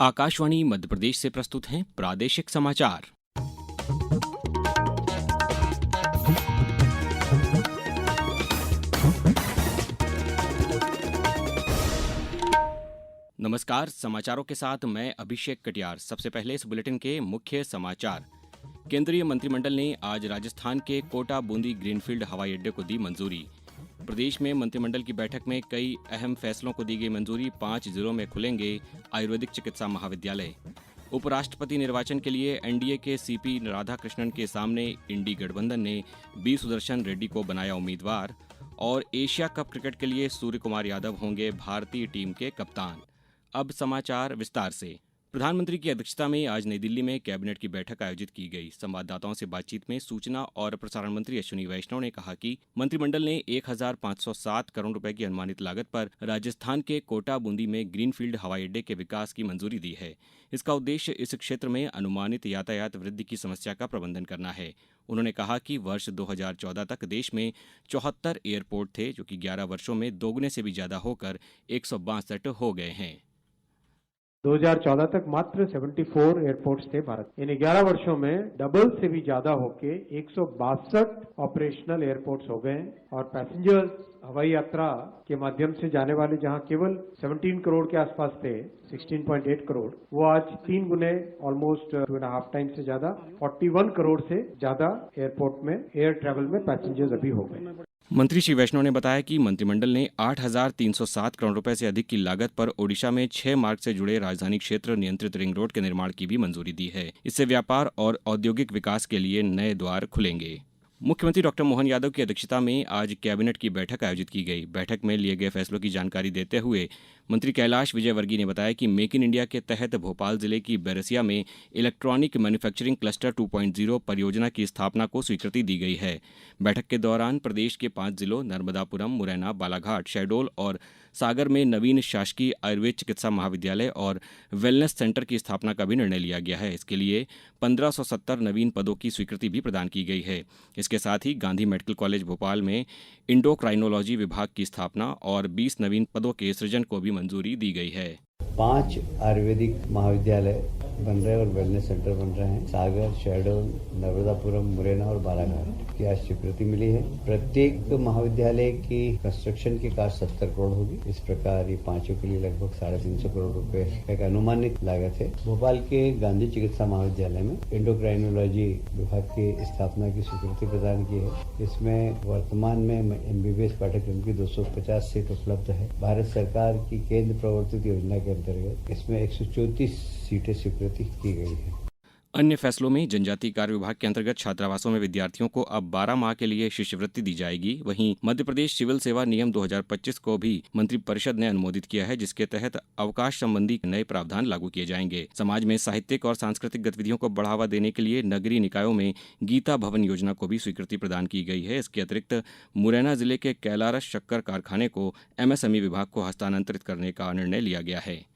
आकाशवाणी मध्य प्रदेश से प्रस्तुत हैं प्रादेशिक समाचार। नमस्कार, समाचारों के साथ मैं अभिषेक कटियार। सबसे पहले इस बुलेटिन के मुख्य समाचार। केंद्रीय मंत्रिमंडल ने आज राजस्थान के कोटा बूंदी ग्रीनफील्ड हवाई अड्डे को दी मंजूरी। प्रदेश में मंत्रिमंडल की बैठक में कई अहम फैसलों को दी गई मंजूरी। 5 जिलों में खुलेंगे आयुर्वेदिक चिकित्सा महाविद्यालय। उपराष्ट्रपति निर्वाचन के लिए एनडीए के सीपी राधाकृष्णन के सामने इंडी गठबंधन ने बी सुदर्शन रेड्डी को बनाया उम्मीदवार। और एशिया कप क्रिकेट के लिए सूर्य कुमार यादव होंगे भारतीय टीम के कप्तान। अब समाचार विस्तार से। प्रधानमंत्री की अध्यक्षता में आज नई दिल्ली में कैबिनेट की बैठक आयोजित की गई। संवाददाताओं से बातचीत में सूचना और प्रसारण मंत्री अश्विनी वैष्णव ने कहा कि मंत्रिमंडल ने 1507 करोड़ रुपए की अनुमानित लागत पर राजस्थान के कोटा बूंदी में ग्रीनफील्ड हवाई अड्डे के विकास की मंजूरी दी है। इसका उद्देश्य इस क्षेत्र में अनुमानित यातायात वृद्धि की समस्या का प्रबंधन करना है। उन्होंने कहा कि वर्ष 2014 तक देश में 74 एयरपोर्ट थे, जो कि 11 वर्षों में दोगुने से भी ज्यादा होकर 162 हो गए हैं। 2014 तक मात्र 74 एयरपोर्ट्स थे भारत। इन 11 वर्षों में डबल से भी ज्यादा होके 162 ऑपरेशनल एयरपोर्ट्स हो गए और पैसेंजर्स हवाई यात्रा के माध्यम से जाने वाले जहां केवल 17 करोड़ के आसपास थे, 16.8 करोड़, वो आज 3 गुने ऑलमोस्ट 2.5 टाइम से ज्यादा 41 करोड़ से ज्यादा एयरपोर्ट में एयर ट्रैवल में पैसेंजर्स अभी हो गए। मंत्री श्री वैष्णव ने बताया कि मंत्रिमंडल ने 8,307 करोड़ रुपए से अधिक की लागत पर ओडिशा में 6 मार्ग से जुड़े राजधानी क्षेत्र नियंत्रित रिंग रोड के निर्माण की भी मंजूरी दी है। इससे व्यापार और औद्योगिक विकास के लिए नए द्वार खुलेंगे। मुख्यमंत्री डॉक्टर मोहन यादव की अध्यक्षता में आज कैबिनेट की बैठक आयोजित की गई। बैठक में लिए गए फैसलों की जानकारी देते हुए मंत्री कैलाश विजयवर्गीय ने बताया कि मेक इन इंडिया के तहत भोपाल जिले की बैरसिया में इलेक्ट्रॉनिक मैन्युफैक्चरिंग क्लस्टर 2.0 परियोजना की स्थापना को स्वीकृति दी गई है। बैठक के दौरान प्रदेश के 5 जिलों नर्मदापुरम, मुरैना, बालाघाट, शहडोल और सागर में नवीन शासकीय आयुर्वेद चिकित्सा महाविद्यालय और वेलनेस सेंटर की स्थापना का भी निर्णय लिया गया है। इसके लिए 1570 नवीन पदों की स्वीकृति भी प्रदान की गई है। इसके साथ ही गांधी मेडिकल कॉलेज भोपाल में इंडोक्राइनोलॉजी विभाग की स्थापना और 20 नवीन पदों के सृजन को भी मंजूरी दी गई है। 5 आयुर्वेदिक महाविद्यालय बन रहे हैं और वेलनेस सेंटर बन रहे हैं। सागर, शहडोल, नर्मदापुरम, मुरैना और बालाघाट की आज स्वीकृति मिली है। प्रत्येक महाविद्यालय की कंस्ट्रक्शन की कास्ट 70 करोड़ होगी। इस प्रकार ये 5 के लिए लगभग 350 करोड़ रुपए एक अनुमानित लागत है। भोपाल के गांधी चिकित्सा महाविद्यालय में इंडोक्राइनोलॉजी विभाग की स्थापना की स्वीकृति प्रदान की है। इसमें वर्तमान में MBBS पाठ्यक्रम की 250 सीट उपलब्ध है। भारत सरकार की केंद्र प्रवर्तित योजना के अंतर्गत इसमें 134 सीटें स्वीकृति की गई है। अन्य फैसलों में जनजातीय कार्य विभाग के अंतर्गत छात्रावासों में विद्यार्थियों को अब 12 माह के लिए शिष्यवृत्ति दी जाएगी। वहीं मध्य प्रदेश सिविल सेवा नियम 2025 को भी मंत्रिपरिषद ने अनुमोदित किया है, जिसके तहत अवकाश संबंधी नए प्रावधान लागू किए जाएंगे। समाज में साहित्यिक और सांस्कृतिक गतिविधियों को बढ़ावा देने के लिए नगरीय निकायों में गीता भवन योजना को भी स्वीकृति प्रदान की गई है। इसके अतिरिक्त मुरैना जिले के कैलारस शक्कर कारखाने को MSME विभाग को हस्तांतरित करने का निर्णय लिया गया है।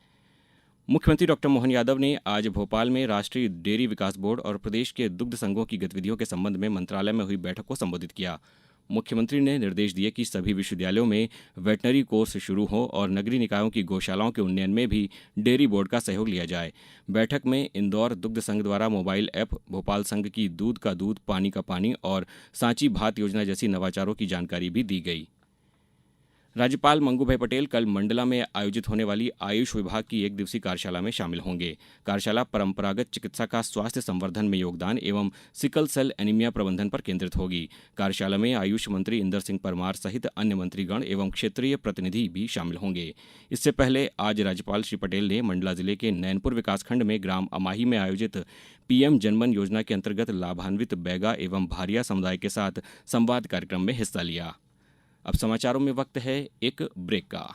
मुख्यमंत्री डॉक्टर मोहन यादव ने आज भोपाल में राष्ट्रीय डेयरी विकास बोर्ड और प्रदेश के दुग्ध संघों की गतिविधियों के संबंध में मंत्रालय में हुई बैठक को संबोधित किया। मुख्यमंत्री ने निर्देश दिए कि सभी विश्वविद्यालयों में वेटनरी कोर्स शुरू हो और नगरीय निकायों की गौशालाओं के उन्नयन में भी डेयरी बोर्ड का सहयोग लिया जाए। बैठक में इंदौर दुग्ध संघ द्वारा मोबाइल ऐप, भोपाल संघ की दूध का दूध पानी का पानी और सांची भात योजना जैसी नवाचारों की जानकारी भी दी गई। राज्यपाल मंगूभाई पटेल कल मंडला में आयोजित होने वाली आयुष विभाग की 1 दिवसीय कार्यशाला में शामिल होंगे। कार्यशाला परंपरागत चिकित्सा का स्वास्थ्य संवर्धन में योगदान एवं सिकल सेल एनीमिया प्रबंधन पर केंद्रित होगी। कार्यशाला में आयुष मंत्री इंदर सिंह परमार सहित अन्य मंत्रीगण एवं क्षेत्रीय प्रतिनिधि भी शामिल होंगे। इससे पहले आज राज्यपाल श्री पटेल ने मंडला जिले के नैनपुर विकासखंड में ग्राम अमाही में आयोजित PM जनमन योजना के अंतर्गत लाभान्वित बैगा एवं भारिया समुदाय के साथ संवाद कार्यक्रम में हिस्सा लिया। अब समाचारों में वक्त है एक ब्रेक का।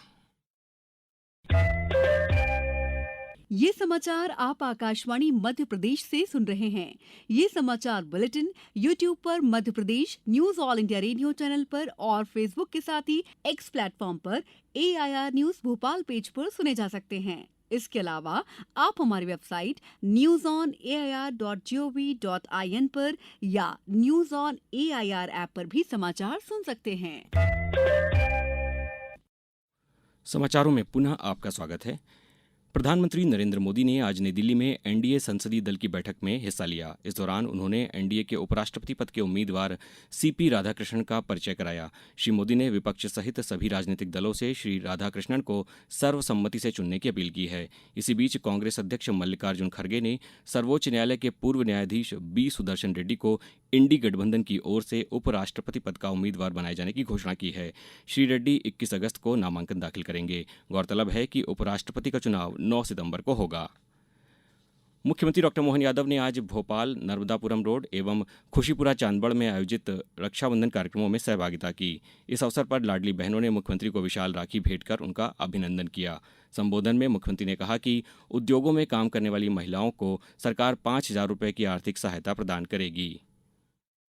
ये समाचार आप आकाशवाणी मध्य प्रदेश से सुन रहे हैं। ये समाचार बुलेटिन YouTube पर Madhya Pradesh news all India radio channel पर और Facebook के साथ ही X प्लेटफॉर्म पर AIR न्यूज भोपाल पेज पर सुने जा सकते हैं। इसके अलावा आप हमारी वेबसाइट newsonair.gov.in पर या न्यूज ऑन AIR ऐप पर भी समाचार सुन सकते हैं। समाचारों में पुनः आपका स्वागत है। प्रधानमंत्री नरेंद्र मोदी ने आज नई दिल्ली में एनडीए संसदीय दल की बैठक में हिस्सा लिया। इस दौरान उन्होंने एनडीए के उपराष्ट्रपति पद के उम्मीदवार सीपी राधाकृष्णन का परिचय कराया। श्री मोदी ने विपक्ष सहित सभी राजनीतिक दलों से श्री राधाकृष्णन को सर्वसम्मति से चुनने की अपील की है। इसी बीच कांग्रेस अध्यक्ष मल्लिकार्जुन खड़गे ने सर्वोच्च न्यायालय के पूर्व न्यायाधीश बी सुदर्शन रेड्डी को इंडी गठबंधन की ओर से उपराष्ट्रपति पद का उम्मीदवार बनाए जाने की घोषणा की है। श्री रेड्डी 21 अगस्त को नामांकन दाखिल करेंगे। गौरतलब है कि उपराष्ट्रपति का चुनाव 9 सितंबर को होगा। मुख्यमंत्री डॉक्टर मोहन यादव ने आज भोपाल नर्मदापुरम रोड एवं खुशीपुरा चांदबड़ में आयोजित रक्षाबंधन कार्यक्रमों में सहभागिता की। इस अवसर पर लाडली बहनों ने मुख्यमंत्री को विशाल राखी भेंट कर उनका अभिनंदन किया। संबोधन में मुख्यमंत्री ने कहा कि उद्योगों में काम करने वाली महिलाओं को सरकार 5,000 रुपये की आर्थिक सहायता प्रदान करेगी।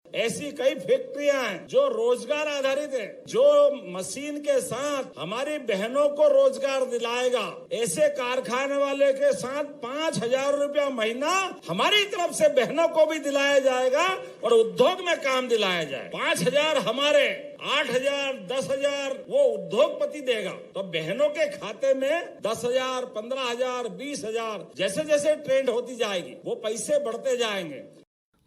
ऐसी कई फैक्ट्रियां हैं जो रोजगार आधारित है, जो मशीन के साथ हमारी बहनों को रोजगार दिलाएगा। ऐसे कारखाने वाले के साथ 5,000 रुपया महीना हमारी तरफ से बहनों को भी दिलाया जाएगा और उद्योग में काम दिलाया जाए। 5,000 हमारे, 8,000, 10,000 वो उद्योगपति देगा। तो बहनों के खाते में 10,000, 15,000, 20,000 जैसे जैसे ट्रेंड होती जाएगी वो पैसे बढ़ते जाएंगे।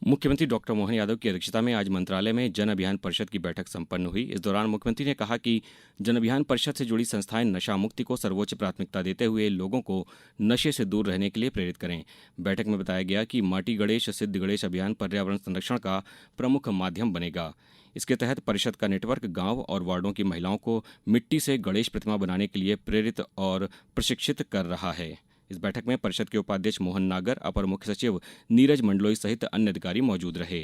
मुख्यमंत्री डॉक्टर मोहन यादव की अध्यक्षता में आज मंत्रालय में जन अभियान परिषद की बैठक संपन्न हुई। इस दौरान मुख्यमंत्री ने कहा कि जन अभियान परिषद से जुड़ी संस्थाएं नशा मुक्ति को सर्वोच्च प्राथमिकता देते हुए लोगों को नशे से दूर रहने के लिए प्रेरित करें। बैठक में बताया गया कि माटी गणेश सिद्ध गणेश अभियान पर्यावरण संरक्षण का प्रमुख माध्यम बनेगा। इसके तहत परिषद का नेटवर्क गांव और वार्डों की महिलाओं को मिट्टी से गणेश प्रतिमा बनाने के लिए प्रेरित और प्रशिक्षित कर रहा है। इस बैठक में परिषद के उपाध्यक्ष मोहन नागर, अपर मुख्य सचिव नीरज मंडलोई सहित अन्य अधिकारी मौजूद रहे।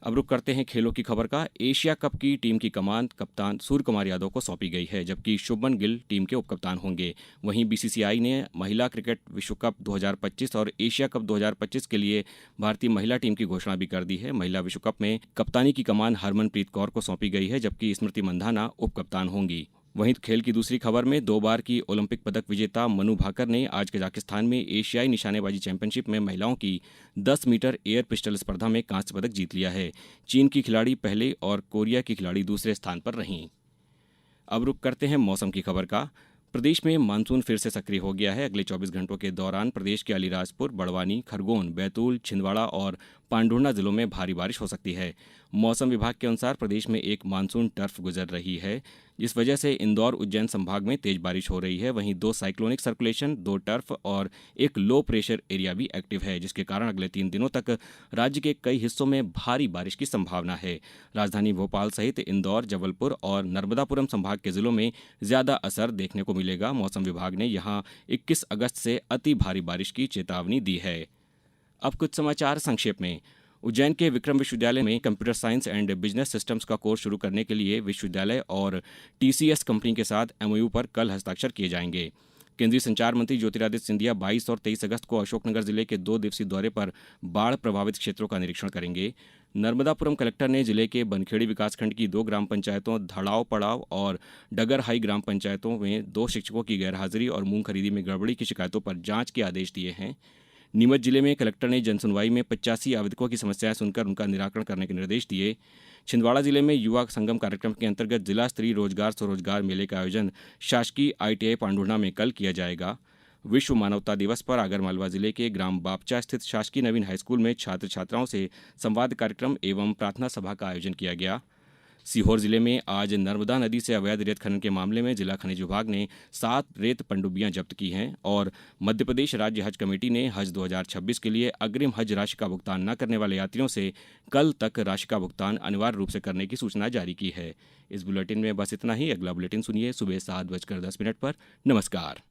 अब रुक करते हैं खेलों की खबर का। एशिया कप की टीम की कमान कप्तान सूर्य कुमार यादव को सौंपी गई है, जबकि शुभमन गिल टीम के उपकप्तान होंगे। वहीं बीसीसीआई ने महिला क्रिकेट विश्व कप 2025 और एशिया कप 2025 के लिए भारतीय महिला टीम की घोषणा भी कर दी है। महिला विश्व कप में कप्तानी की कमान हरमनप्रीत कौर को सौंपी गई है, जबकि स्मृति मंधाना उपकप्तान होंगी। वहीं खेल की दूसरी खबर में 2 बार की ओलंपिक पदक विजेता मनु भाकर ने आज कजाकिस्तान में एशियाई निशानेबाजी चैंपियनशिप में महिलाओं की 10 मीटर एयर पिस्टल स्पर्धा में कांस्य पदक जीत लिया है। चीन की खिलाड़ी पहले और कोरिया की खिलाड़ी दूसरे स्थान पर रहीं। अब रुक करते हैं मौसम की खबर का। प्रदेश में मानसून फिर से सक्रिय हो गया है। अगले 24 घंटों के दौरान प्रदेश के अलीराजपुर, बड़वानी, खरगोन, बैतूल, छिंदवाड़ा और पांढुर्णा जिलों में भारी बारिश हो सकती है। मौसम विभाग के अनुसार प्रदेश में एक मानसून टर्फ गुजर रही है, जिस वजह से इंदौर, उज्जैन संभाग में तेज बारिश हो रही है। वहीं 2 साइक्लोनिक सर्कुलेशन, 2 टर्फ और एक लो प्रेशर एरिया भी एक्टिव है, जिसके कारण अगले 3 दिनों तक राज्य के कई हिस्सों में भारी बारिश की संभावना है। राजधानी भोपाल सहित इंदौर, जबलपुर और नर्मदापुरम संभाग के जिलों में ज्यादा असर देखने को मिलेगा। मौसम विभाग ने यहां 21 अगस्त से अति भारी बारिश की चेतावनी दी है। अब कुछ समाचार संक्षेप में। उज्जैन के विक्रम विश्वविद्यालय में computer science and business systems का कोर्स शुरू करने के लिए विश्वविद्यालय और टीसीएस कंपनी के साथ एमओयू पर कल हस्ताक्षर किए जाएंगे। केंद्रीय संचार मंत्री ज्योतिरादित्य सिंधिया 22 और 23 अगस्त को अशोकनगर जिले के 2 दिवसीय दौरे पर बाढ़ प्रभावित क्षेत्रों का निरीक्षण करेंगे। नर्मदापुरम कलेक्टर ने जिले के बनखेड़ी विकासखंड की 2 ग्राम पंचायतों धड़ाव पड़ाव और डगरहाई ग्राम पंचायतों में 2 शिक्षकों की गैरहाजिरी और मूंग खरीदी में गड़बड़ी की शिकायतों पर जांच के आदेश दिए हैं। नीमच जिले में कलेक्टर ने जनसुनवाई में 85 आवेदकों की समस्याएं सुनकर उनका निराकरण करने के निर्देश दिए। छिंदवाड़ा जिले में युवा संगम कार्यक्रम के अंतर्गत जिला स्तरीय रोजगार स्वरोजगार मेले का आयोजन शासकीय ITI पांढुर्णा में कल किया जाएगा। विश्व मानवता दिवस पर आगरमालवा जिले के ग्राम बापचा स्थित शासकीय नवीन हाईस्कूल में छात्र छात्राओं से संवाद कार्यक्रम एवं प्रार्थना सभा का आयोजन किया गया। सीहोर जिले में आज नर्मदा नदी से अवैध रेत खनन के मामले में जिला खनिज विभाग ने 7 रेत पनडुब्बियां जब्त की हैं और मध्य प्रदेश राज्य हज कमेटी ने हज 2026 के लिए अग्रिम हज राशि का भुगतान न करने वाले यात्रियों से कल तक राशि का भुगतान अनिवार्य रूप से करने की सूचना जारी की है। इस बुलेटिन में बस इतना ही। अगला बुलेटिन सुनिए सुबह 7:10 पर। नमस्कार।